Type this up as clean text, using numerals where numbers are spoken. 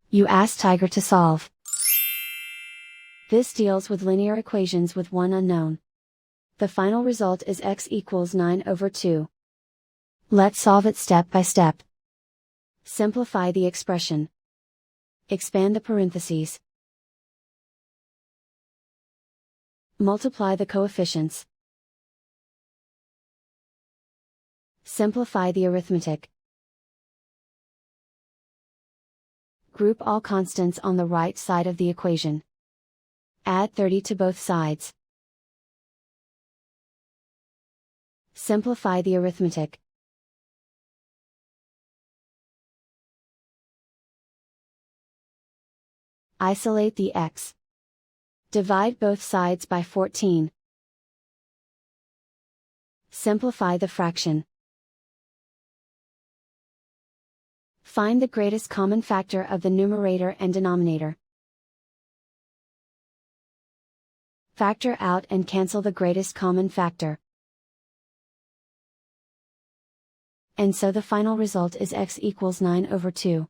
You ask Tiger to solve. This deals with linear equations with one unknown. The final result is x equals 9/2. Let's solve it step by step. Simplify the expression. Expand the parentheses. Multiply the coefficients. Simplify the arithmetic. Group all constants on the right side of the equation. Add 30 to both sides. Simplify the arithmetic. Isolate the x. Divide both sides by 14. Simplify the fraction. Find the greatest common factor of the numerator and denominator. Factor out and cancel the greatest common factor. And so the final result is x equals 9/2.